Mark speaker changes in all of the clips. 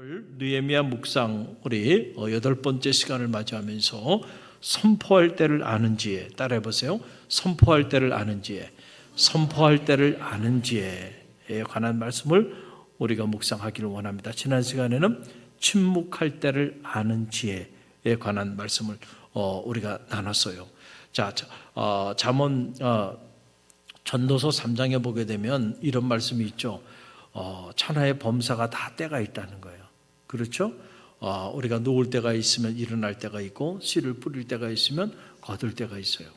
Speaker 1: 느헤미야 묵상 우리 8번째 시간을 맞이하면서 선포할 때를 아는 지혜, 따라해 보세요. 선포할 때를 아는 지혜, 선포할 때를 아는 지혜에 관한 말씀을 우리가 묵상하기를 원합니다. 지난 시간에는 침묵할 때를 아는 지혜에 관한 말씀을 우리가 나눴어요. 자, 잠언 전도서 3장에 보게 되면 이런 말씀이 있죠. 천하의 범사가 다 때가 있다는 거예요. 그렇죠? 우리가 누울 때가 있으면 일어날 때가 있고 씨를 뿌릴 때가 있으면 거둘 때가 있어요.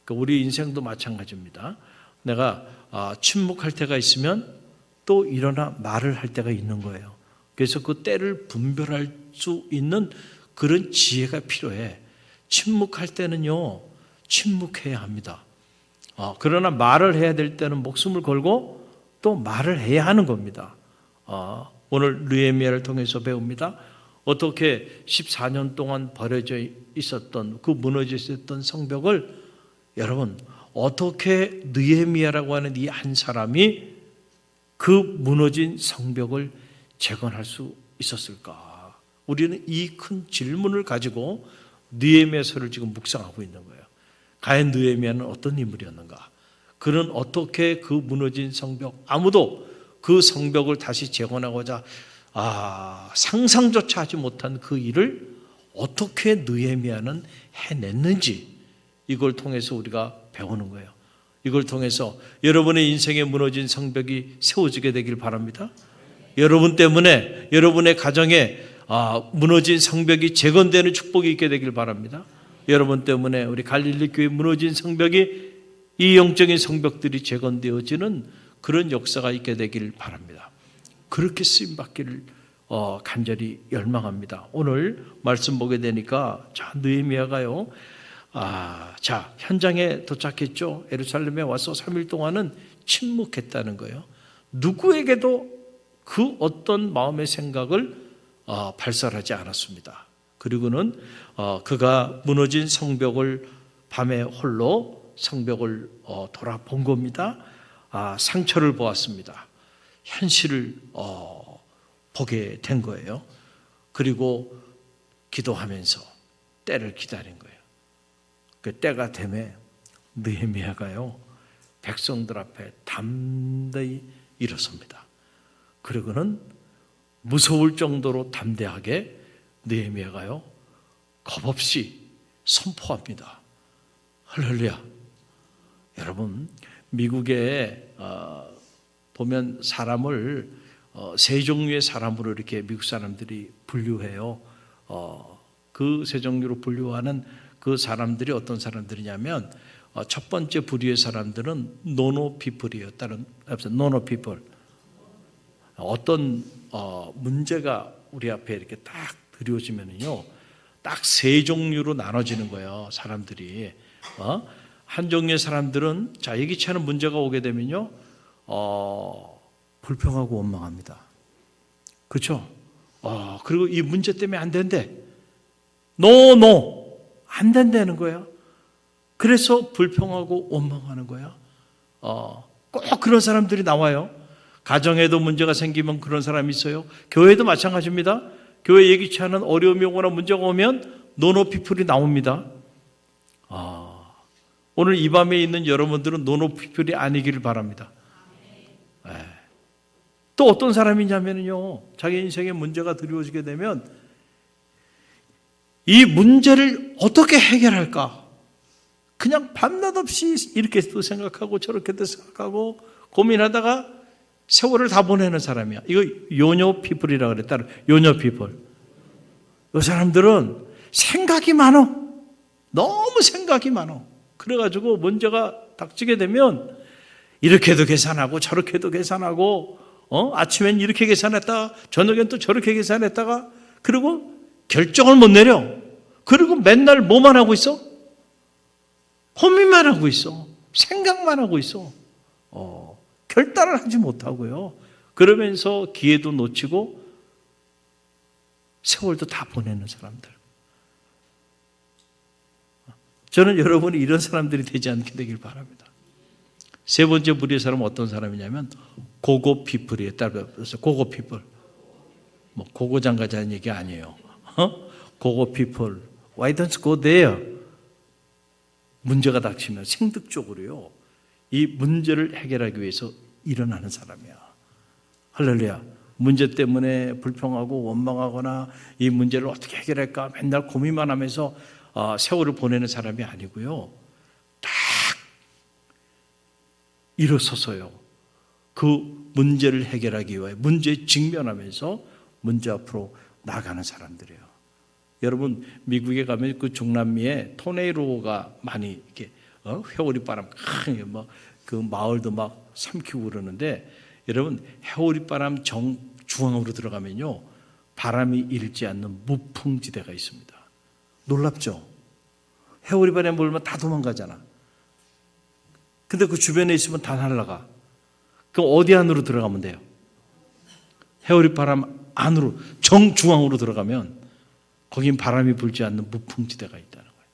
Speaker 1: 그러니까 우리 인생도 마찬가지입니다. 내가 침묵할 때가 있으면 또 일어나 말을 할 때가 있는 거예요. 그래서 그 때를 분별할 수 있는 그런 지혜가 필요해. 침묵할 때는요, 침묵해야 합니다. 그러나 말을 해야 될 때는 목숨을 걸고 또 말을 해야 하는 겁니다. 오늘 느헤미야를 통해서 배웁니다. 어떻게 14년 동안 버려져 있었던 그 무너져 있었던 성벽을 여러분 어떻게 느헤미야라고 하는 이 한 사람이 그 무너진 성벽을 재건할 수 있었을까? 우리는 이 큰 질문을 가지고 느헤미야서를 지금 묵상하고 있는 거예요. 과연 느헤미야는 어떤 인물이었는가? 그는 어떻게 그 무너진 성벽, 아무도 그 성벽을 다시 재건하고자 상상조차 하지 못한 그 일을 어떻게 느헤미야는 해냈는지 이걸 통해서 우리가 배우는 거예요. 이걸 통해서 여러분의 인생에 무너진 성벽이 세워지게 되길 바랍니다. 여러분 때문에 여러분의 가정에 무너진 성벽이 재건되는 축복이 있게 되길 바랍니다. 여러분 때문에 우리 갈릴리 교회 무너진 성벽이 이 영적인 성벽들이 재건되어지는 그런 역사가 있게 되길 바랍니다. 그렇게 쓰임받기를 간절히 열망합니다. 오늘 말씀 보게 되니까 느헤미야가요. 현장에 도착했죠. 예루살렘에 와서 3일 동안은 침묵했다는 거예요. 누구에게도 그 어떤 마음의 생각을 발설하지 않았습니다. 그리고는 그가 무너진 성벽을 밤에 홀로 성벽을 돌아본 겁니다. 상처를 보았습니다. 현실을 보게 된 거예요. 그리고 기도하면서 때를 기다린 거예요. 그 때가 되매 느헤미야가요 백성들 앞에 담대히 일어섭니다. 그리고는 무서울 정도로 담대하게 느헤미야가요 겁없이 선포합니다. 할렐루야. 여러분 미국에 보면 사람을 세 종류의 사람으로 이렇게 미국 사람들이 분류해요. 그 세 종류로 분류하는 그 사람들이 어떤 사람들이냐면 첫 번째 부류의 사람들은 노노 피플이에요. 노노 피플. 어떤 문제가 우리 앞에 이렇게 딱 들여지면요, 딱 세 종류로 나눠지는 거예요. 사람들이. 한 종류의 사람들은 예기치 않은 문제가 오게 되면요, 불평하고 원망합니다. 그렇죠? 그리고 이 문제 때문에 안 된대. 안 된다는 거예요. 그래서 불평하고 원망하는 거예요. 꼭 그런 사람들이 나와요. 가정에도 문제가 생기면 그런 사람이 있어요. 교회도 마찬가지입니다. 교회 예기치 않은 어려움이 오거나 문제가 오면 노노피플이 나옵니다. 오늘 이 밤에 있는 여러분들은 노노피플이 아니기를 바랍니다. 또 어떤 사람이냐면요, 자기 인생에 문제가 드리워지게 되면 이 문제를 어떻게 해결할까? 그냥 밤낮 없이 이렇게도 생각하고 저렇게도 생각하고 고민하다가 세월을 다 보내는 사람이야. 이거 요녀피플이라고 그랬다. 요녀피플. 이 사람들은 생각이 많어. 너무 생각이 많어. 그래가지고 문제가 닥치게 되면 이렇게도 계산하고 저렇게도 계산하고 아침엔 이렇게 계산했다가 저녁엔 또 저렇게 계산했다가 그리고 결정을 못 내려. 그리고 맨날 뭐만 하고 있어? 고민만 하고 있어. 생각만 하고 있어. 결단을 하지 못하고요. 그러면서 기회도 놓치고 세월도 다 보내는 사람들. 저는 여러분이 이런 사람들이 되지 않게 되길 바랍니다. 세 번째 부류의 사람은 어떤 사람이냐면 고고피플이에요. 따라서 고고피플. 뭐 고고장 가자는 얘기 아니에요. 고고 people, why don't you go there? 문제가 닥치면 생득적으로요, 이 문제를 해결하기 위해서 일어나는 사람이야. 할렐루야. 문제 때문에 불평하고 원망하거나 이 문제를 어떻게 해결할까 맨날 고민만 하면서 세월을 보내는 사람이 아니고요, 딱 일어서서요, 그 문제를 해결하기 위해 문제에 직면하면서 문제 앞으로 나가는 사람들이에요. 여러분, 미국에 가면 그 중남미에 토네이도가 많이 이렇게 회오리 바람 막 그 마을도 막 삼키고 그러는데, 여러분, 회오리 바람 중앙으로 들어가면요, 바람이 일지 않는 무풍지대가 있습니다. 놀랍죠? 회오리 바람에 몰면 다 도망가잖아. 근데 그 주변에 있으면 다 날아가. 그럼 어디 안으로 들어가면 돼요? 회오리 바람 안으로, 정중앙으로 들어가면 거긴 바람이 불지 않는 무풍지대가 있다는 거예요.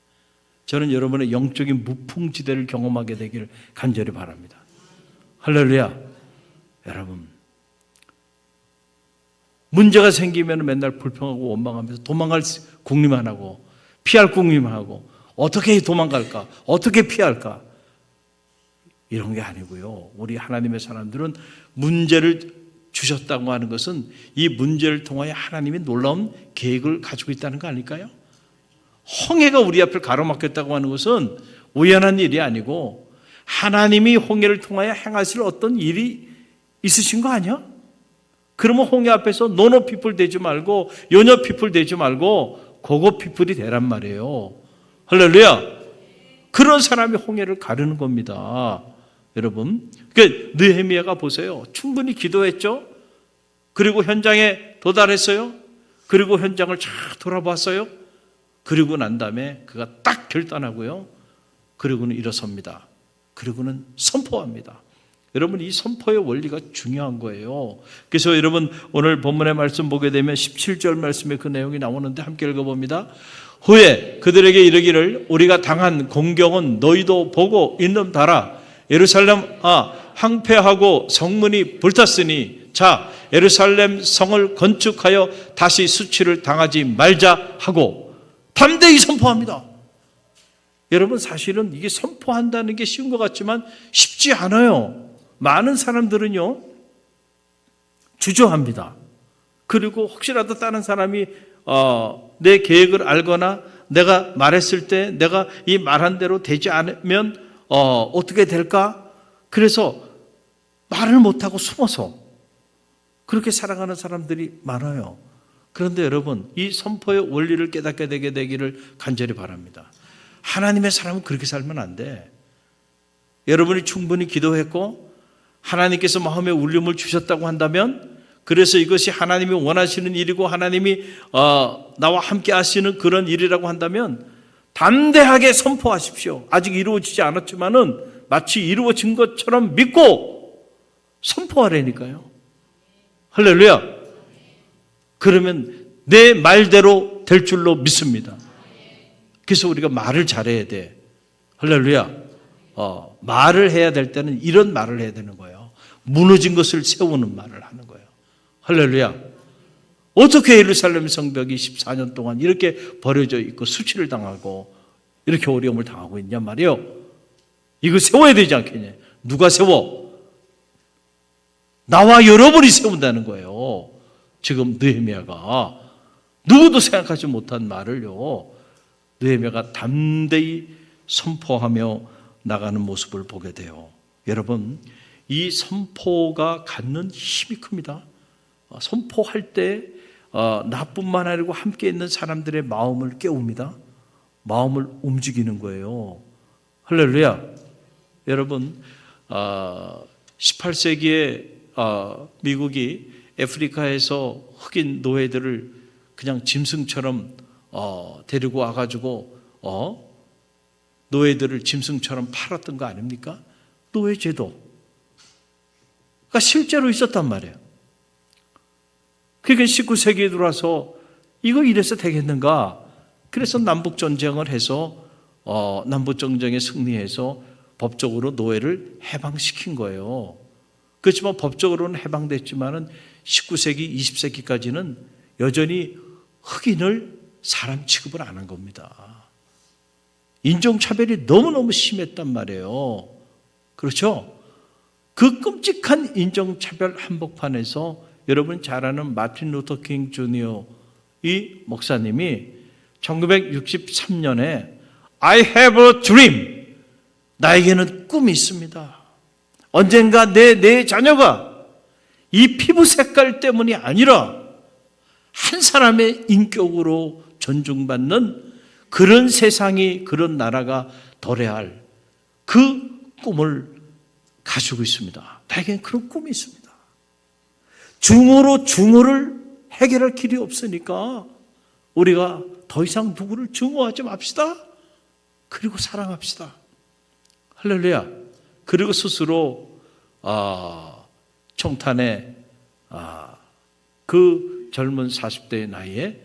Speaker 1: 저는 여러분의 영적인 무풍지대를 경험하게 되기를 간절히 바랍니다. 할렐루야. 여러분, 문제가 생기면 맨날 불평하고 원망하면서 도망갈 궁리만 하고 피할 궁리만 하고 어떻게 도망갈까? 어떻게 피할까? 이런 게 아니고요. 우리 하나님의 사람들은 문제를 주셨다고 하는 것은 이 문제를 통하여 하나님이 놀라운 계획을 가지고 있다는 거 아닐까요? 홍해가 우리 앞을 가로막혔다고 하는 것은 우연한 일이 아니고 하나님이 홍해를 통하여 행하실 어떤 일이 있으신 거 아니야? 그러면 홍해 앞에서 노노 피플 되지 말고 요녀 피플 되지 말고 고고 피플이 되란 말이에요. 할렐루야. 그런 사람이 홍해를 가르는 겁니다. 여러분, 그러니까 느헤미야가 보세요. 충분히 기도했죠. 그리고 현장에 도달했어요. 그리고 현장을 쫙 돌아봤어요. 그리고 난 다음에 그가 딱 결단하고요, 그리고는 일어섭니다. 그리고는 선포합니다. 여러분, 이 선포의 원리가 중요한 거예요. 그래서 여러분, 오늘 본문의 말씀 보게 되면 17절 말씀에 그 내용이 나오는데 함께 읽어봅니다. 후에 그들에게 이르기를 우리가 당한 공경은 너희도 보고 있는다라. 예루살렘 황폐하고 성문이 불탔으니 자, 예루살렘 성을 건축하여 다시 수치를 당하지 말자 하고 담대히 선포합니다. 여러분, 사실은 이게 선포한다는 게 쉬운 것 같지만 쉽지 않아요. 많은 사람들은요, 주저합니다. 그리고 혹시라도 다른 사람이 내 계획을 알거나 내가 말했을 때 내가 이 말한 대로 되지 않으면 어떻게 될까? 그래서 말을 못하고 숨어서 그렇게 살아가는 사람들이 많아요. 그런데 여러분, 이 선포의 원리를 깨닫게 되게 되기를 간절히 바랍니다. 하나님의 사람은 그렇게 살면 안 돼. 여러분이 충분히 기도했고 하나님께서 마음에 울림을 주셨다고 한다면, 그래서 이것이 하나님이 원하시는 일이고 하나님이 나와 함께 하시는 그런 일이라고 한다면 담대하게 선포하십시오. 아직 이루어지지 않았지만은 마치 이루어진 것처럼 믿고 선포하라니까요. 할렐루야. 그러면 내 말대로 될 줄로 믿습니다. 그래서 우리가 말을 잘해야 돼. 할렐루야. 말을 해야 될 때는 이런 말을 해야 되는 거예요. 무너진 것을 세우는 말을 하는 거예요. 할렐루야. 어떻게 예루살렘 성벽이 14년 동안 이렇게 버려져 있고 수치를 당하고 이렇게 어려움을 당하고 있냔 말이에요. 이거 세워야 되지 않겠냐? 누가 세워? 나와 여러분이 세운다는 거예요. 지금 느헤미야가 누구도 생각하지 못한 말을요, 느헤미야가 담대히 선포하며 나가는 모습을 보게 돼요. 여러분, 이 선포가 갖는 힘이 큽니다. 선포할 때 나뿐만 아니고 함께 있는 사람들의 마음을 깨웁니다. 마음을 움직이는 거예요. 할렐루야. 여러분, 18세기에 미국이 아프리카에서 흑인 노예들을 그냥 짐승처럼 데리고 와가지고 노예들을 짐승처럼 팔았던 거 아닙니까? 노예제도가 실제로 있었단 말이에요. 그러니까 19세기에 들어와서 이거 이래서 되겠는가? 그래서 남북전쟁을 해서 남북전쟁에 승리해서 법적으로 노예를 해방시킨 거예요. 그렇지만 법적으로는 해방됐지만은 19세기, 20세기까지는 여전히 흑인을 사람 취급을 안 한 겁니다. 인종차별이 너무너무 심했단 말이에요. 그렇죠? 그 끔찍한 인종차별 한복판에서 여러분 잘 아는 마틴 루터 킹 주니어 이 목사님이 1963년에 I have a dream, 나에게는 꿈이 있습니다. 언젠가 내 자녀가 이 피부 색깔 때문이 아니라 한 사람의 인격으로 존중받는 그런 세상이, 그런 나라가 도래할 그 꿈을 가지고 있습니다. 나에게는 그런 꿈이 있습니다. 중어로 중어를 해결할 길이 없으니까 우리가 더 이상 누구를 증오하지 맙시다. 그리고 사랑합시다. 할렐루야. 그리고 스스로 청탄에 그 젊은 40대의 나이에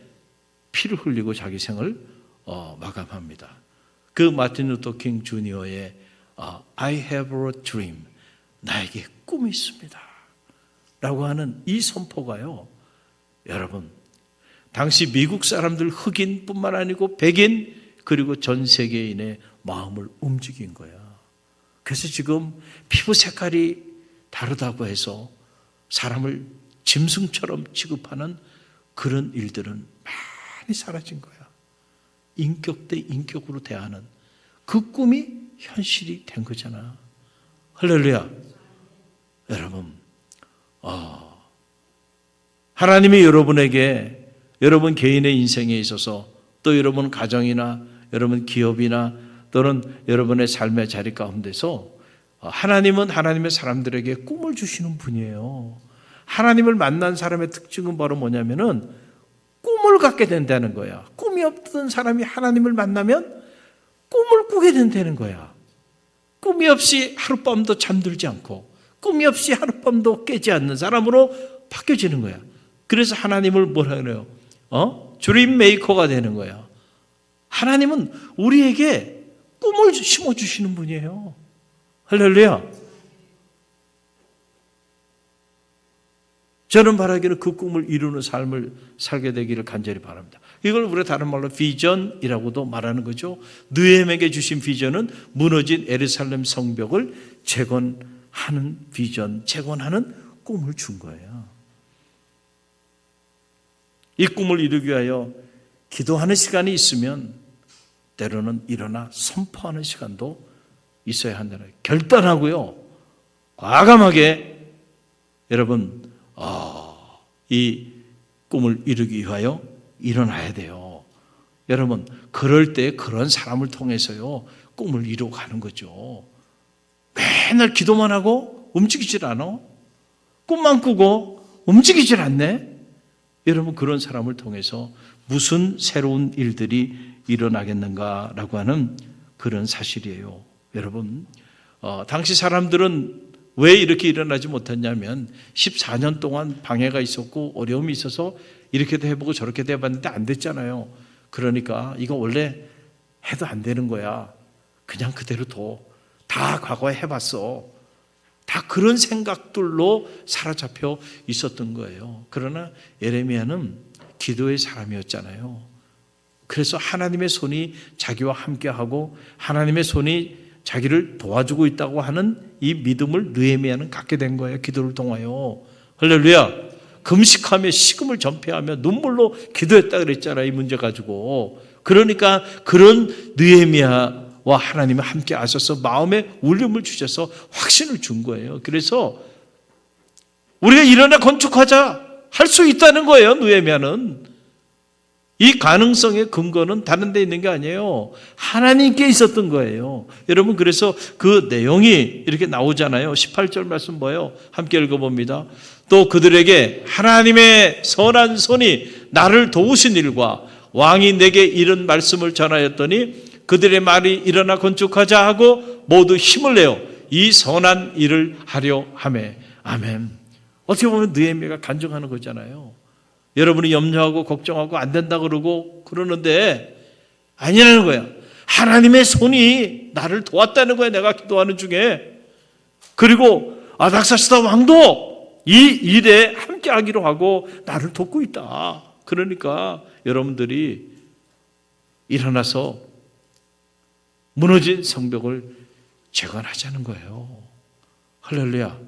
Speaker 1: 피를 흘리고 자기 생을 마감합니다. 그 마틴 루터 킹 주니어의 I have a dream, 나에게 꿈이 있습니다 라고 하는 이 선포가요, 여러분, 당시 미국 사람들 흑인뿐만 아니고 백인 그리고 전 세계인의 마음을 움직인 거야. 그래서 지금 피부 색깔이 다르다고 해서 사람을 짐승처럼 취급하는 그런 일들은 많이 사라진 거야. 인격 대 인격으로 대하는 그 꿈이 현실이 된 거잖아. 할렐루야. 여러분, 하나님이 여러분에게, 여러분 개인의 인생에 있어서, 또 여러분 가정이나 여러분 기업이나 또는 여러분의 삶의 자리 가운데서 하나님은 하나님의 사람들에게 꿈을 주시는 분이에요. 하나님을 만난 사람의 특징은 바로 뭐냐면은 꿈을 갖게 된다는 거야. 꿈이 없던 사람이 하나님을 만나면 꿈을 꾸게 된다는 거야. 꿈이 없이 하룻밤도 잠들지 않고 꿈이 없이 하룻밤도 깨지 않는 사람으로 바뀌어지는 거야. 그래서 하나님을 뭐라 그래요? 드림 메이커가 되는 거야. 하나님은 우리에게 꿈을 심어주시는 분이에요. 할렐루야. 저는 바라기는 그 꿈을 이루는 삶을 살게 되기를 간절히 바랍니다. 이걸 우리가 다른 말로 비전이라고도 말하는 거죠. 느헤미야에게 주신 비전은 무너진 예루살렘 성벽을 재건하는 비전, 재건하는 꿈을 준 거예요. 이 꿈을 이루기 위하여 기도하는 시간이 있으면 때로는 일어나 선포하는 시간도 있어야 한다는 거예요. 결단하고요, 과감하게 여러분 이 꿈을 이루기 위하여 일어나야 돼요. 여러분, 그럴 때 그런 사람을 통해서요 꿈을 이루고 가는 거죠. 맨날 기도만 하고 움직이질 않아. 꿈만 꾸고 움직이질 않네. 여러분, 그런 사람을 통해서 무슨 새로운 일들이 일어나겠는가라고 하는 그런 사실이에요. 여러분, 당시 사람들은 왜 이렇게 일어나지 못했냐면 14년 동안 방해가 있었고 어려움이 있어서 이렇게도 해보고 저렇게도 해봤는데 안 됐잖아요. 그러니까 이거 원래 해도 안 되는 거야. 그냥 그대로 둬. 다 과거에 해봤어. 다 그런 생각들로 사로잡혀 있었던 거예요. 그러나 예레미야는 기도의 사람이었잖아요. 그래서 하나님의 손이 자기와 함께하고 하나님의 손이 자기를 도와주고 있다고 하는 이 믿음을 느헤미야는 갖게 된 거예요. 기도를 통하여. 할렐루야. 금식하며 식음을 전폐하며 눈물로 기도했다 그랬잖아요. 이 문제 가지고. 그러니까 그런 느헤미야와 하나님이 함께 하셔서 마음에 울림을 주셔서 확신을 준 거예요. 그래서 우리가 일어나 건축하자 할 수 있다는 거예요. 느헤미야는. 이 가능성의 근거는 다른 데 있는 게 아니에요. 하나님께 있었던 거예요. 여러분, 그래서 그 내용이 이렇게 나오잖아요. 18절 말씀 뭐예요? 함께 읽어봅니다. 또 그들에게 하나님의 선한 손이 나를 도우신 일과 왕이 내게 이런 말씀을 전하였더니 그들의 말이 일어나 건축하자 하고 모두 힘을 내어 이 선한 일을 하려 하매. 아멘. 어떻게 보면 느헤미야가 간증하는 거잖아요. 여러분이 염려하고 걱정하고 안 된다 그러는데 아니라는 거야. 하나님의 손이 나를 도왔다는 거야. 내가 기도하는 중에. 그리고 아닥사스다 왕도 이 일에 함께하기로 하고 나를 돕고 있다. 그러니까 여러분들이 일어나서 무너진 성벽을 재건하자는 거예요. 할렐루야.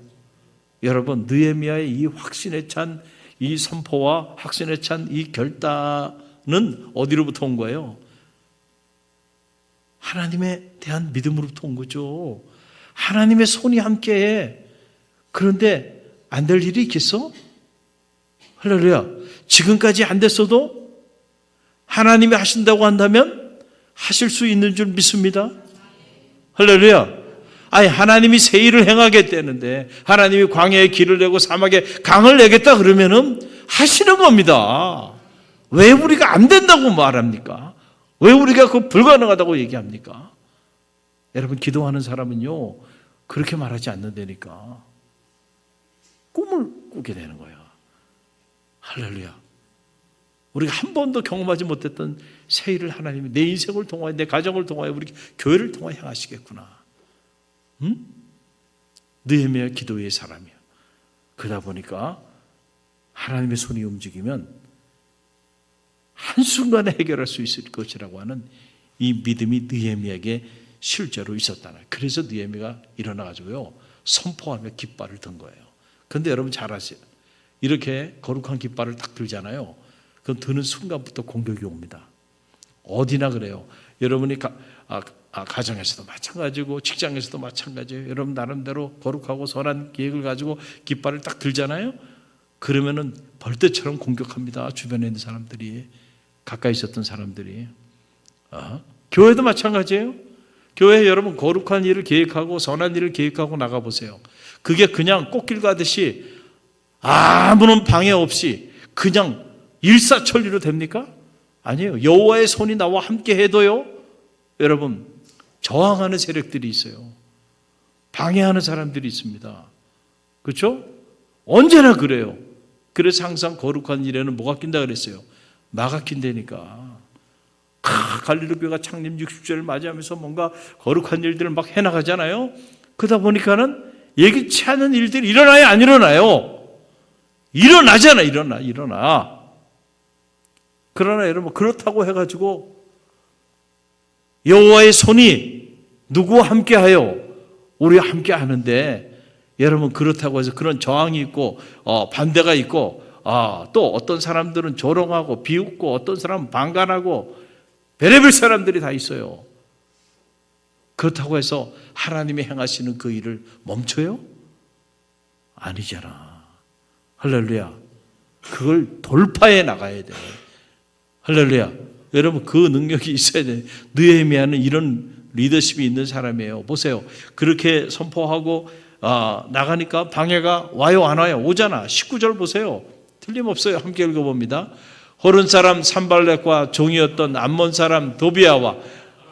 Speaker 1: 여러분, 느헤미야의 이 확신에 찬 이 선포와 확신에 찬 이 결단은 어디로부터 온 거예요? 하나님에 대한 믿음으로부터 온 거죠. 하나님의 손이 함께해. 그런데 안 될 일이 있겠어? 할렐루야. 지금까지 안 됐어도 하나님이 하신다고 한다면 하실 수 있는 줄 믿습니다. 할렐루야. 아니, 하나님이 새 일을 행하겠다는데, 하나님이 광야에 길을 내고 사막에 강을 내겠다 그러면은 하시는 겁니다. 왜 우리가 안 된다고 말합니까? 왜 우리가 그 불가능하다고 얘기합니까? 여러분, 기도하는 사람은요, 그렇게 말하지 않는다니까. 꿈을 꾸게 되는 거예요. 할렐루야. 우리가 한 번도 경험하지 못했던 새 일을 하나님이 내 인생을 통하여, 내 가정을 통하여, 우리 교회를 통하여 행하시겠구나. 느헤미야 기도의 사람이야. 그러다 보니까 하나님의 손이 움직이면 한순간에 해결할 수 있을 것이라고 하는 이 믿음이 느헤미야에게 실제로 있었다는. 그래서 느헤미야가 일어나가지고요, 선포하며 깃발을 든 거예요. 그런데 여러분 잘 아세요. 이렇게 거룩한 깃발을 딱 들잖아요. 그럼 드는 순간부터 공격이 옵니다. 어디나 그래요. 여러분이 가정에서도 마찬가지고 직장에서도 마찬가지예요. 여러분 나름대로 거룩하고 선한 계획을 가지고 깃발을 딱 들잖아요. 그러면은 벌떼처럼 공격합니다. 주변에 있는 사람들이, 가까이 있었던 사람들이. 교회도 마찬가지예요. 교회 여러분 거룩한 일을 계획하고 선한 일을 계획하고 나가보세요. 그게 그냥 꽃길 가듯이 아무런 방해 없이 그냥 일사천리로 됩니까? 아니에요. 여호와의 손이 나와 함께 해도요, 여러분 저항하는 세력들이 있어요. 방해하는 사람들이 있습니다. 그렇죠? 언제나 그래요. 그래서 항상 거룩한 일에는 뭐가 낀다 그랬어요? 마가 낀다니까. 갈릴리 교회가 창립 60주년을 맞이하면서 뭔가 거룩한 일들을 막 해나가잖아요. 그러다 보니까는 예기치 않은 일들이 일어나요, 안 일어나요? 일어나잖아, 일어나. 그러나 여러분, 그렇다고 해가지고 여호와의 손이 누구와 함께하여? 우리와 함께하는데, 여러분 그렇다고 해서 그런 저항이 있고 반대가 있고 또 어떤 사람들은 조롱하고 비웃고 어떤 사람은 방관하고 별의별 사람들이 다 있어요. 그렇다고 해서 하나님이 행하시는 그 일을 멈춰요? 아니잖아. 할렐루야. 그걸 돌파해 나가야 돼. 할렐루야. 여러분 그 능력이 있어야 돼. 느헤미야는 이런 리더십이 있는 사람이에요. 보세요. 그렇게 선포하고 나가니까 방해가 와요, 안 와요? 오잖아. 19절 보세요. 틀림없어요. 함께 읽어봅니다. 호른 사람 산발렉과 종이었던 암몬 사람 도비아와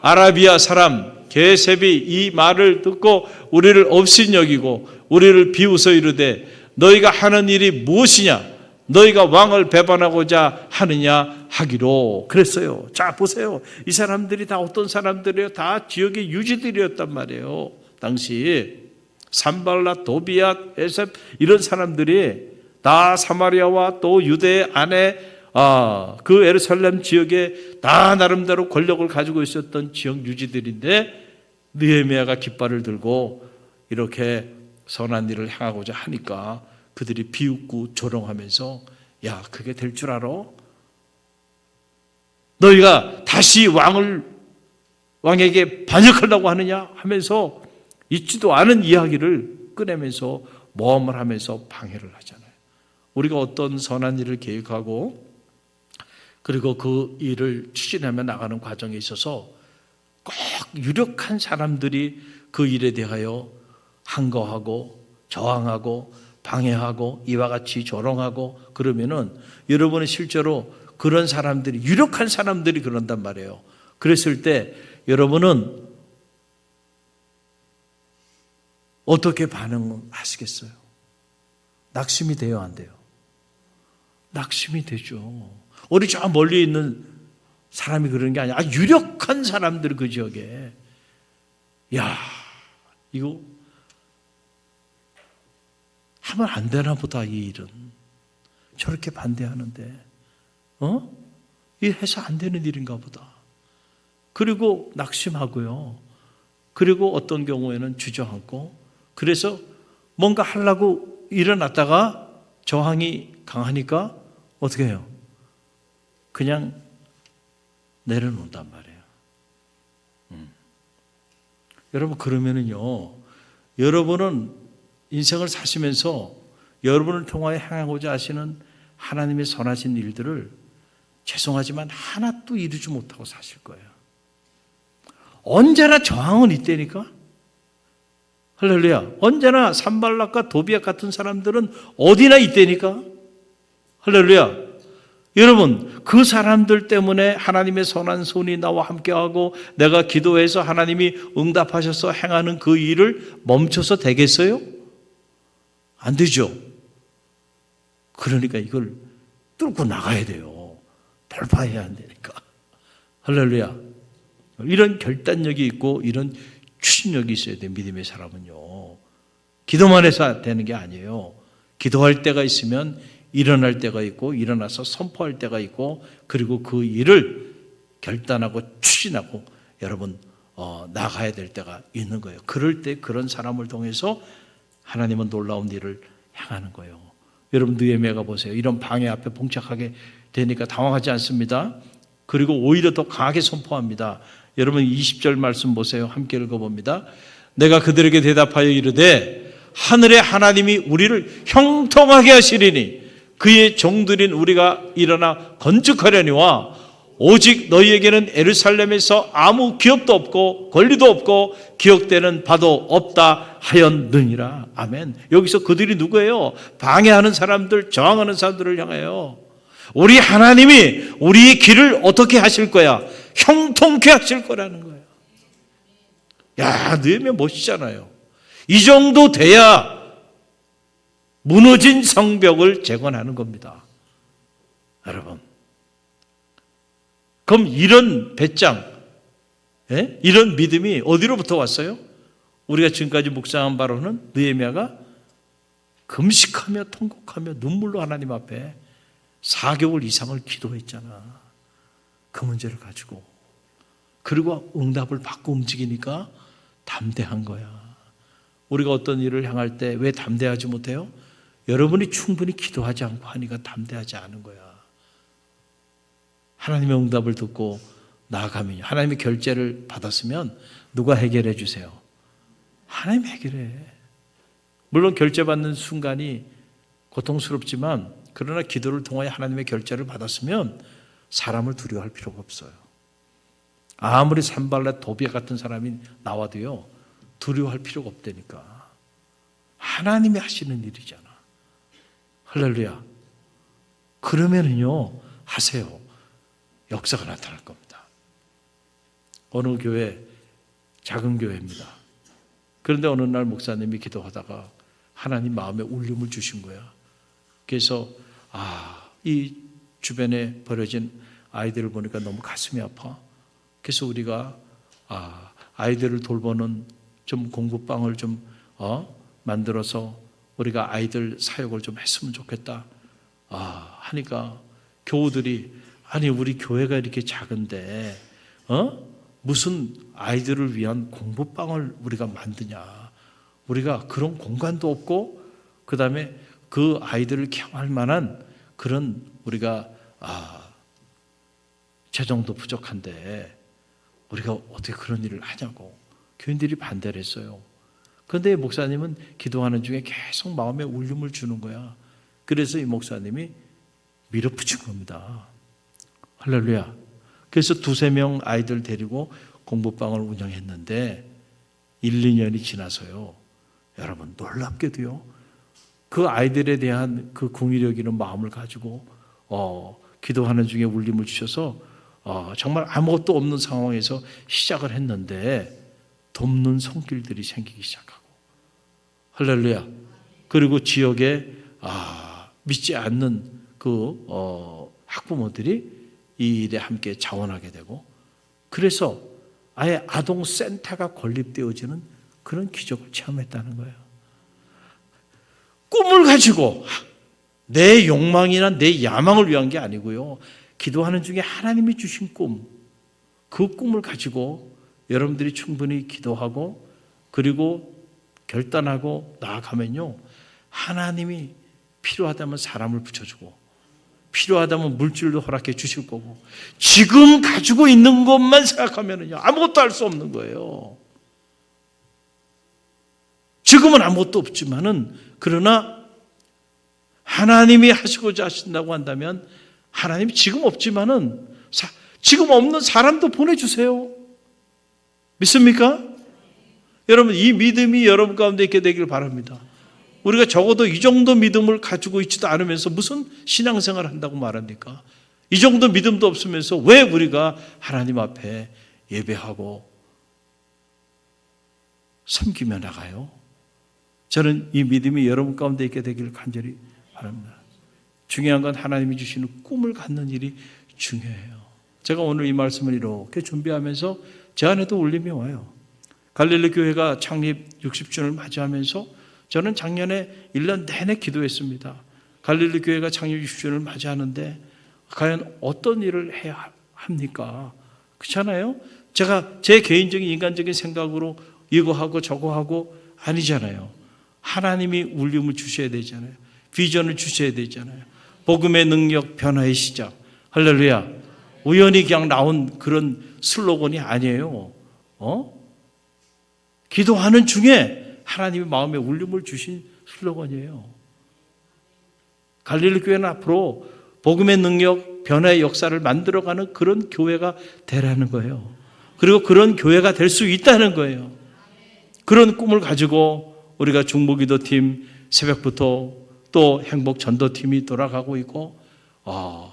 Speaker 1: 아라비아 사람 게셈이 이 말을 듣고 우리를 업신여기고 우리를 비웃어 이르되 너희가 하는 일이 무엇이냐? 너희가 왕을 배반하고자 하느냐 하기로 그랬어요. 자 보세요. 이 사람들이 다 어떤 사람들이에요? 다 지역의 유지들이었단 말이에요. 당시 산발라, 도비아, 에셉 이런 사람들이 다 사마리아와 또 유대 안에 그 예루살렘 지역에 다 나름대로 권력을 가지고 있었던 지역 유지들인데 느헤미야가 깃발을 들고 이렇게 선한 일을 행하고자 하니까 그들이 비웃고 조롱하면서 야 그게 될 줄 알아? 너희가 다시 왕에게 반역하려고 하느냐 하면서 있지도 않은 이야기를 꺼내면서 모험을 하면서 방해를 하잖아요. 우리가 어떤 선한 일을 계획하고 그리고 그 일을 추진하며 나가는 과정에 있어서 꼭 유력한 사람들이 그 일에 대하여 항거하고 저항하고 방해하고 이와 같이 조롱하고 그러면은 여러분은 실제로 그런 사람들이 유력한 사람들이 그런단 말이에요. 그랬을 때 여러분은 어떻게 반응하시겠어요? 낙심이 돼요, 안 돼요? 낙심이 되죠. 우리 저 멀리 있는 사람이 그런 게 아니라 유력한 사람들 그 지역에 야 이거 하면 안 되나 보다, 이 일은. 저렇게 반대하는데, 이 해서 안 되는 일인가 보다. 그리고 낙심하고요. 그리고 어떤 경우에는 주저앉고, 그래서 뭔가 하려고 일어났다가 저항이 강하니까 어떻게 해요? 그냥 내려놓는단 말이에요. 여러분, 그러면은요, 여러분은 인생을 사시면서 여러분을 통하여 행하고자 하시는 하나님의 선하신 일들을 죄송하지만 하나도 이루지 못하고 사실 거예요. 언제나 저항은 있다니까. 할렐루야. 언제나 산발락과 도비앗 같은 사람들은 어디나 있다니까. 할렐루야. 여러분, 그 사람들 때문에 하나님의 선한 손이 나와 함께하고 내가 기도해서 하나님이 응답하셔서 행하는 그 일을 멈춰서 되겠어요? 안 되죠. 그러니까 이걸 뚫고 나가야 돼요. 돌파해야 한다니까. 할렐루야. 이런 결단력이 있고 이런 추진력이 있어야 돼, 믿음의 사람은요. 기도만 해서 되는 게 아니에요. 기도할 때가 있으면 일어날 때가 있고, 일어나서 선포할 때가 있고, 그리고 그 일을 결단하고 추진하고 여러분 나가야 될 때가 있는 거예요. 그럴 때 그런 사람을 통해서 하나님은 놀라운 일을 행하는 거예요. 여러분, 느헤미야가 보세요. 이런 방해 앞에 봉착하게 되니까 당황하지 않습니다. 그리고 오히려 더 강하게 선포합니다. 여러분, 20절 말씀 보세요. 함께 읽어봅니다. 내가 그들에게 대답하여 이르되 하늘의 하나님이 우리를 형통하게 하시리니 그의 종들인 우리가 일어나 건축하려니와 오직 너희에게는 예루살렘에서 아무 기업도 없고 권리도 없고 기억되는 바도 없다 하였느니라. 아멘. 여기서 그들이 누구예요? 방해하는 사람들, 저항하는 사람들을 향해요. 우리 하나님이 우리의 길을 어떻게 하실 거야? 형통케 하실 거라는 거예요. 야, 느헤미야 멋지잖아요. 이 정도 돼야 무너진 성벽을 재건하는 겁니다. 여러분, 그럼 이런 배짱, 이런 믿음이 어디로부터 왔어요? 우리가 지금까지 묵상한 바로는 느헤미야가 금식하며 통곡하며 눈물로 하나님 앞에 4개월 이상을 기도했잖아. 그 문제를 가지고. 그리고 응답을 받고 움직이니까 담대한 거야. 우리가 어떤 일을 향할 때 왜 담대하지 못해요? 여러분이 충분히 기도하지 않고 하니까 담대하지 않은 거야. 하나님의 응답을 듣고 나아가면, 하나님의 결제를 받았으면 누가 해결해 주세요? 하나님이 해결해. 물론 결제받는 순간이 고통스럽지만, 그러나 기도를 통하여 하나님의 결제를 받았으면 사람을 두려워할 필요가 없어요. 아무리 산발렛 도비앗 같은 사람이 나와도요, 두려워할 필요가 없다니까. 하나님이 하시는 일이잖아. 할렐루야. 그러면은요, 하세요. 역사가 나타날 겁니다. 어느 교회, 작은 교회입니다. 그런데 어느 날 목사님이 기도하다가 하나님 마음에 울림을 주신 거야. 그래서 이 주변에 버려진 아이들을 보니까 너무 가슴이 아파. 그래서 우리가 아이들을 돌보는 좀 공부방을 좀 만들어서 우리가 아이들 사역을 좀 했으면 좋겠다. 하니까 교우들이, 아니 우리 교회가 이렇게 작은데 무슨 아이들을 위한 공부방을 우리가 만드냐. 우리가 그런 공간도 없고, 그 다음에 그 아이들을 케어할 만한 그런 우리가 재정도 부족한데 우리가 어떻게 그런 일을 하냐고 교인들이 반대를 했어요. 그런데 목사님은 기도하는 중에 계속 마음에 울림을 주는 거야. 그래서 이 목사님이 밀어붙인 겁니다. 할렐루야. 그래서 2-3명 아이들 데리고 공부방을 운영했는데 1-2년이 지나서요, 여러분 놀랍게도요, 그 아이들에 대한 그 궁일력 있는 마음을 가지고 기도하는 중에 울림을 주셔서 정말 아무것도 없는 상황에서 시작을 했는데 돕는 손길들이 생기기 시작하고, 할렐루야. 그리고 지역에 믿지 않는 그 학부모들이 이 일에 함께 자원하게 되고, 그래서 아예 아동센터가 건립되어지는 그런 기적을 체험했다는 거예요. 꿈을 가지고 내 욕망이나 내 야망을 위한 게 아니고요. 기도하는 중에 하나님이 주신 꿈, 그 꿈을 가지고 여러분들이 충분히 기도하고 그리고 결단하고 나아가면요. 하나님이 필요하다면 사람을 붙여주고 필요하다면 물질도 허락해 주실 거고 지금 가지고 있는 것만 생각하면요. 아무것도 할 수 없는 거예요. 지금은 아무것도 없지만은 그러나 하나님이 하시고자 하신다고 한다면 하나님이 지금 없지만은 지금 없는 사람도 보내주세요. 믿습니까? 여러분 이 믿음이 여러분 가운데 있게 되길 바랍니다. 우리가 적어도 이 정도 믿음을 가지고 있지도 않으면서 무슨 신앙생활을 한다고 말합니까? 이 정도 믿음도 없으면서 왜 우리가 하나님 앞에 예배하고 섬기며 나가요? 저는 이 믿음이 여러분 가운데 있게 되기를 간절히 바랍니다. 중요한 건 하나님이 주시는 꿈을 갖는 일이 중요해요. 제가 오늘 이 말씀을 이렇게 준비하면서 제 안에도 울림이 와요. 갈릴리 교회가 창립 60주년을 맞이하면서 저는 작년에 1년 내내 기도했습니다. 갈릴리 교회가 창립 60주년을 맞이하는데 과연 어떤 일을 해야 합니까? 그렇잖아요? 제가 제 개인적인 인간적인 생각으로 이거 하고 저거 하고 아니잖아요. 하나님이 울림을 주셔야 되잖아요. 비전을 주셔야 되잖아요. 복음의 능력, 변화의 시작. 할렐루야. 우연히 그냥 나온 그런 슬로건이 아니에요. 기도하는 중에 하나님의 마음에 울림을 주신 슬로건이에요. 갈릴리 교회는 앞으로 복음의 능력, 변화의 역사를 만들어가는 그런 교회가 되라는 거예요. 그리고 그런 교회가 될 수 있다는 거예요. 그런 꿈을 가지고 우리가 중보기도팀 새벽부터 또 행복전도팀이 돌아가고 있고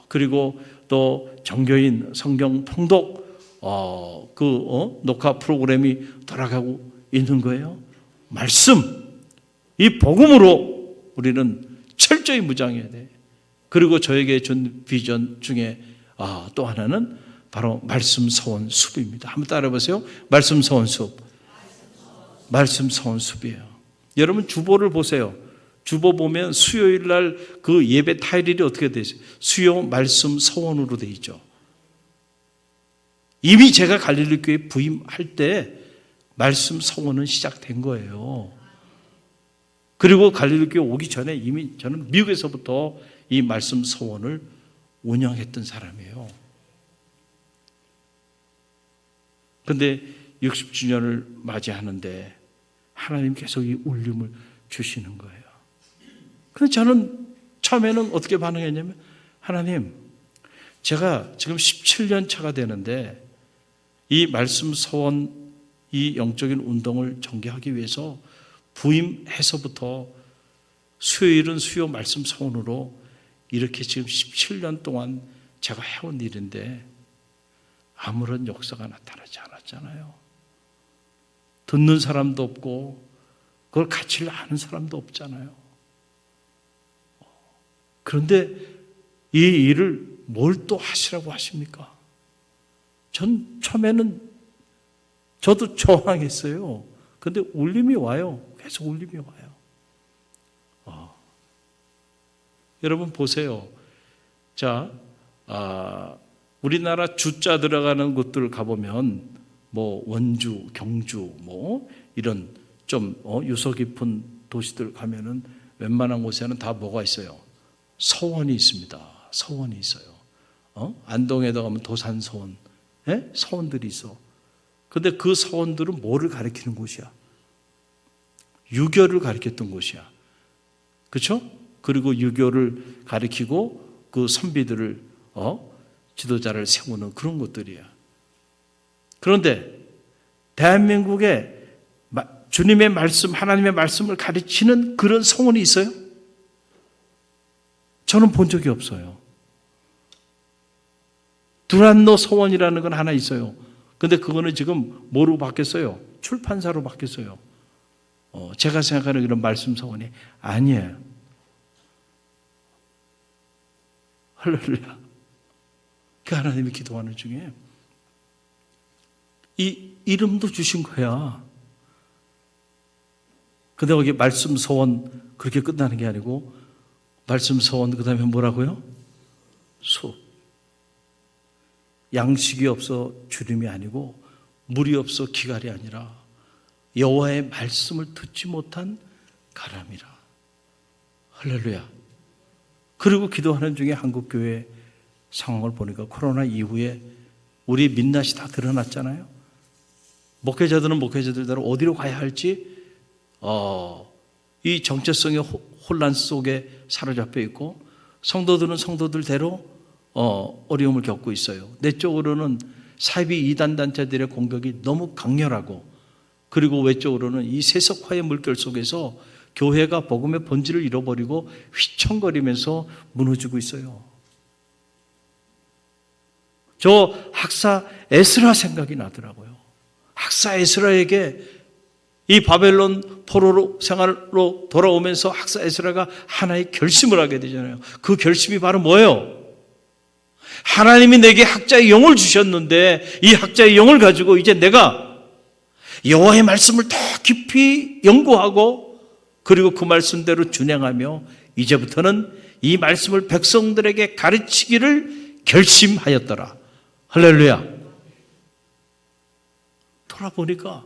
Speaker 1: 그리고 또 정교인 성경 통독 녹화 프로그램이 돌아가고 있는 거예요. 말씀, 이 복음으로 우리는 철저히 무장해야 돼. 그리고 저에게 준 비전 중에 또 하나는 바로 말씀 서원 숲입니다. 한번 따라해 보세요. 말씀 서원 숲. 말씀 서원 숲이에요. 여러분 주보를 보세요. 주보 보면 수요일 날 그 예배 타일이 어떻게 되어 있어요? 수요 말씀 서원으로 되어 있죠. 이미 제가 갈릴리 교회 부임할 때 말씀 서원은 시작된 거예요. 그리고 갈릴리 교회 오기 전에 이미 저는 미국에서부터 이 말씀 서원을 운영했던 사람이에요. 그런데 60주년을 맞이하는데 하나님 계속 이 울림을 주시는 거예요. 그래서 저는 처음에는 어떻게 반응했냐면 하나님, 제가 지금 17년 차가 되는데 이 말씀 서원, 이 영적인 운동을 전개하기 위해서 부임해서부터 수요일은 수요 말씀 서원으로 이렇게 지금 17년 동안 제가 해온 일인데 아무런 역사가 나타나지 않았잖아요. 듣는 사람도 없고 그걸 가치를 아는 사람도 없잖아요. 그런데 이 일을 뭘 또 하시라고 하십니까? 전 처음에는 저도 저항했어요. 그런데 울림이 와요. 계속 울림이 와요. 여러분 보세요. 자, 우리나라 주자 들어가는 곳들 가보면 뭐 원주, 경주, 뭐 이런 좀 유서 깊은 도시들 가면은 웬만한 곳에는 다 뭐가 있어요? 서원이 있습니다. 서원이 있어요. 안동에도 가면 도산서원, 서원들이 있어. 근데 그 서원들은 뭐를 가리키는 곳이야? 유교를 가리켰던 곳이야. 그렇죠? 그리고 유교를 가리키고 그 선비들을 지도자를 세우는 그런 곳들이야. 그런데 대한민국에 주님의 말씀, 하나님의 말씀을 가르치는 그런 서원이 있어요? 저는 본 적이 없어요. 두란노 서원이라는 건 하나 있어요. 근데 그거는 지금 뭐로 바뀌었어요? 출판사로 바뀌었어요. 제가 생각하는 이런 말씀 서원이 아니에요. 할렐루야. 그 하나님이 기도하는 중에 이 이름도 주신 거야. 근데 거기 말씀 소원 그렇게 끝나는 게 아니고 말씀 소원 그 다음에 뭐라고요? 숲. 양식이 없어 주림이 아니고 물이 없어 기갈이 아니라 여호와의 말씀을 듣지 못한 가람이라. 할렐루야. 그리고 기도하는 중에 한국교회 상황을 보니까 코로나 이후에 우리 민낯이 다 드러났잖아요. 목회자들은 목회자들대로 어디로 가야 할지 이 정체성의 혼란 속에 사로잡혀 있고, 성도들은 성도들대로 어려움을 겪고 있어요. 내적으로는 사이비 이단 단체들의 공격이 너무 강렬하고, 그리고 외적으로는 이 세속화의 물결 속에서 교회가 복음의 본질을 잃어버리고 휘청거리면서 무너지고 있어요. 저 학사 에스라 생각이 나더라고요. 학사 에스라에게 이 바벨론 포로 생활로 돌아오면서 학사 에스라가 하나의 결심을 하게 되잖아요. 그 결심이 바로 뭐예요? 하나님이 내게 학자의 영을 주셨는데 이 학자의 영을 가지고 이제 내가 여호와의 말씀을 더 깊이 연구하고, 그리고 그 말씀대로 준행하며 이제부터는 이 말씀을 백성들에게 가르치기를 결심하였더라. 할렐루야. 돌아보니까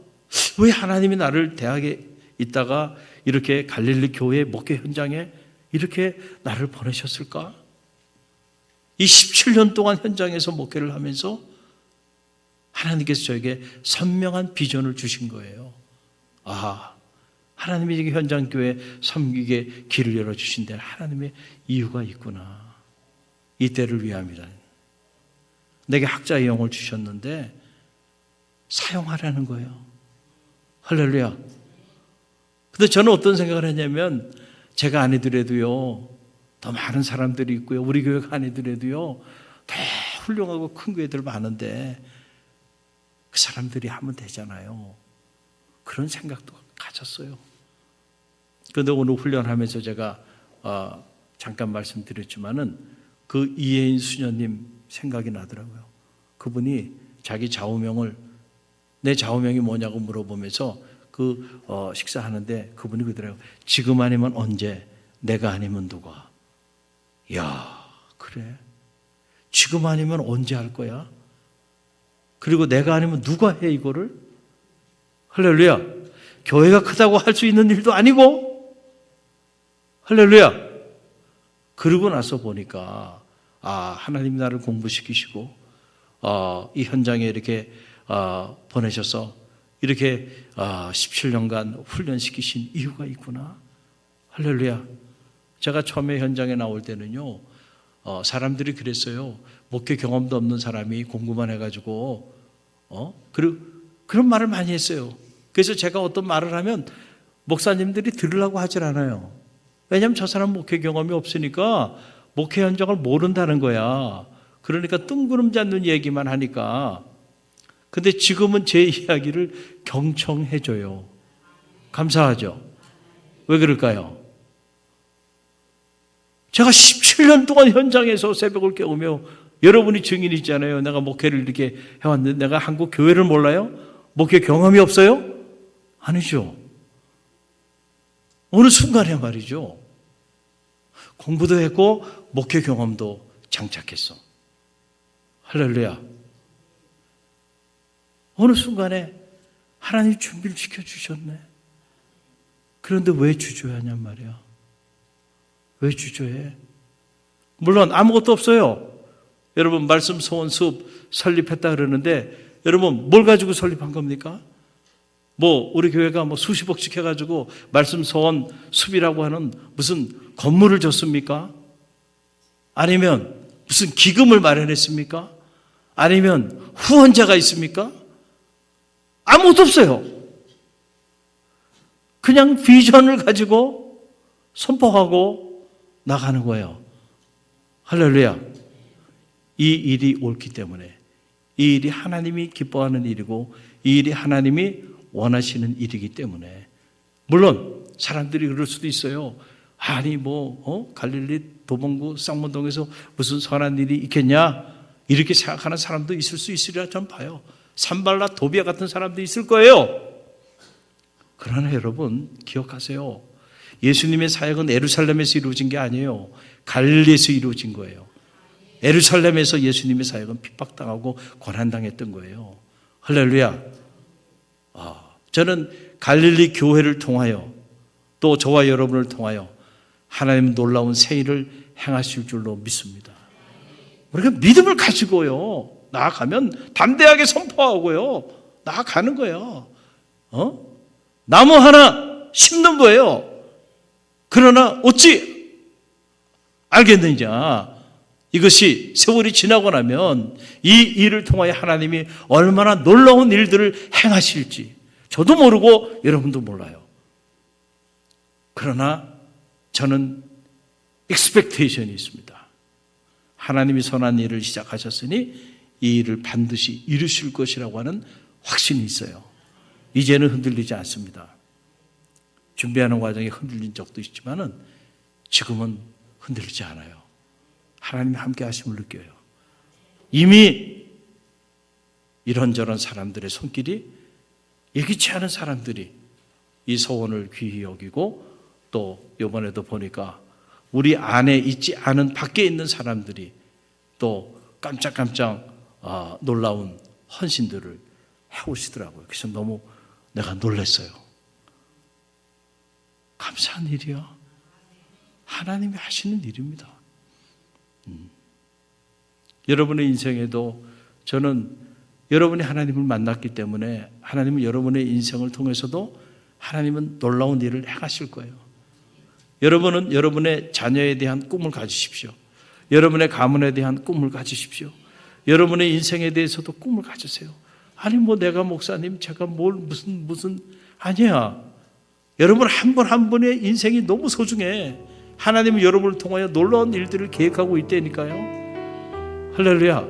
Speaker 1: 왜 하나님이 나를 대학에 있다가 이렇게 갈릴리 교회 목회 현장에 이렇게 나를 보내셨을까? 이 17년 동안 현장에서 목회를 하면서 하나님께서 저에게 선명한 비전을 주신 거예요. 하나님이 이게 현장교회 섬기게 길을 열어주신 데는 하나님의 이유가 있구나. 이 때를 위함이다. 내게 학자의 영을 주셨는데 사용하라는 거예요. 할렐루야. 근데 저는 어떤 생각을 했냐면, 제가 아니더라도요, 더 많은 사람들이 있고요, 우리 교회가 아니더라도요, 더 훌륭하고 큰 교회들 많은데 그 사람들이 하면 되잖아요. 그런 생각도 가졌어요. 그런데 오늘 훈련하면서 제가 잠깐 말씀드렸지만은 그 이혜인 수녀님 생각이 나더라고요. 그분이 자기 좌우명을, 내 좌우명이 뭐냐고 물어보면서 식사하는데 그분이 그러더라고요. 지금 아니면 언제, 내가 아니면 누가. 야, 그래? 지금 아니면 언제 할 거야? 그리고 내가 아니면 누가 해 이거를? 할렐루야. 교회가 크다고 할 수 있는 일도 아니고, 할렐루야. 그러고 나서 보니까 하나님 나를 공부시키시고 이 현장에 이렇게 보내셔서 이렇게 17년간 훈련시키신 이유가 있구나. 할렐루야. 제가 처음에 현장에 나올 때는요, 사람들이 그랬어요. 목회 경험도 없는 사람이 공부만 해가지고 그런 말을 많이 했어요. 그래서 제가 어떤 말을 하면 목사님들이 들으려고 하질 않아요. 왜냐하면 저 사람 목회 경험이 없으니까 목회 현장을 모른다는 거야. 그러니까 뜬구름 잡는 얘기만 하니까. 근데 지금은 제 이야기를 경청해 줘요. 감사하죠? 왜 그럴까요? 제가 17년 동안 현장에서 새벽을 깨우며, 여러분이 증인이잖아요. 내가 목회를 이렇게 해왔는데 내가 한국 교회를 몰라요? 목회 경험이 없어요? 아니죠. 어느 순간에 말이죠, 공부도 했고 목회 경험도 장착했어. 할렐루야. 어느 순간에 하나님이 준비를 시켜주셨네. 그런데 왜 주저하냔 말이야. 왜 주저해? 물론 아무것도 없어요. 여러분, 말씀 소원 숲 설립했다 그러는데 여러분 뭘 가지고 설립한 겁니까? 우리 교회가 수십억씩 해가지고 말씀 소원 숲이라고 하는 무슨 건물을 줬습니까? 아니면 무슨 기금을 마련했습니까? 아니면 후원자가 있습니까? 아무것도 없어요. 그냥 비전을 가지고 선포하고 나가는 거예요. 할렐루야. 이 일이 옳기 때문에, 이 일이 하나님이 기뻐하는 일이고 이 일이 하나님이 원하시는 일이기 때문에. 물론 사람들이 그럴 수도 있어요. 아니 갈릴리 도봉구 쌍문동에서 무슨 선한 일이 있겠냐, 이렇게 생각하는 사람도 있을 수 있으리라 전 봐요. 산발라 도비아 같은 사람도 있을 거예요. 그러나 여러분 기억하세요. 예수님의 사역은 예루살렘에서 이루어진 게 아니에요. 갈릴리에서 이루어진 거예요. 예루살렘에서 예수님의 사역은 핍박당하고 고난당했던 거예요. 할렐루야. 저는 갈릴리 교회를 통하여 또 저와 여러분을 통하여 하나님 놀라운 새 일을 행하실 줄로 믿습니다. 우리가 믿음을 가지고요 나아가면 담대하게 선포하고요 나아가는 거예요. 나무 하나 심는 거예요. 그러나 어찌 알겠느냐, 이것이 세월이 지나고 나면 이 일을 통하여 하나님이 얼마나 놀라운 일들을 행하실지 저도 모르고 여러분도 몰라요. 그러나 저는 expectation이 있습니다. 하나님이 선한 일을 시작하셨으니 이 일을 반드시 이루실 것이라고 하는 확신이 있어요. 이제는 흔들리지 않습니다. 준비하는 과정에 흔들린 적도 있지만은 지금은 흔들리지 않아요. 하나님이 함께 하심을 느껴요. 이미 이런저런 사람들의 손길이, 예기치 않은 사람들이 이 소원을 귀히 여기고, 또 이번에도 보니까 우리 안에 있지 않은 밖에 있는 사람들이 또 깜짝깜짝 놀라운 헌신들을 해오시더라고요. 그래서 너무 내가 놀랐어요. 감사한 일이야. 하나님이 하시는 일입니다. 여러분의 인생에도 저는 여러분이 하나님을 만났기 때문에 하나님은 여러분의 인생을 통해서도 하나님은 놀라운 일을 행하실 거예요. 여러분은 여러분의 자녀에 대한 꿈을 가지십시오. 여러분의 가문에 대한 꿈을 가지십시오. 여러분의 인생에 대해서도 꿈을 가지세요. 아니 내가 목사님 제가 무슨 아니야. 여러분 한 분 한 분의 인생이 너무 소중해. 하나님은 여러분을 통하여 놀라운 일들을 계획하고 있다니까요. 할렐루야.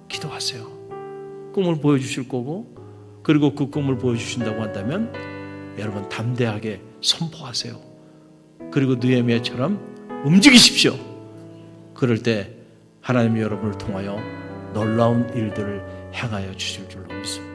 Speaker 1: 기도하세요. 꿈을 보여주실 거고, 그리고 그 꿈을 보여주신다고 한다면 여러분 담대하게 선포하세요. 그리고 느헤미야처럼 움직이십시오. 그럴 때 하나님이 여러분을 통하여 놀라운 일들을 행하여 주실 줄로 믿습니다.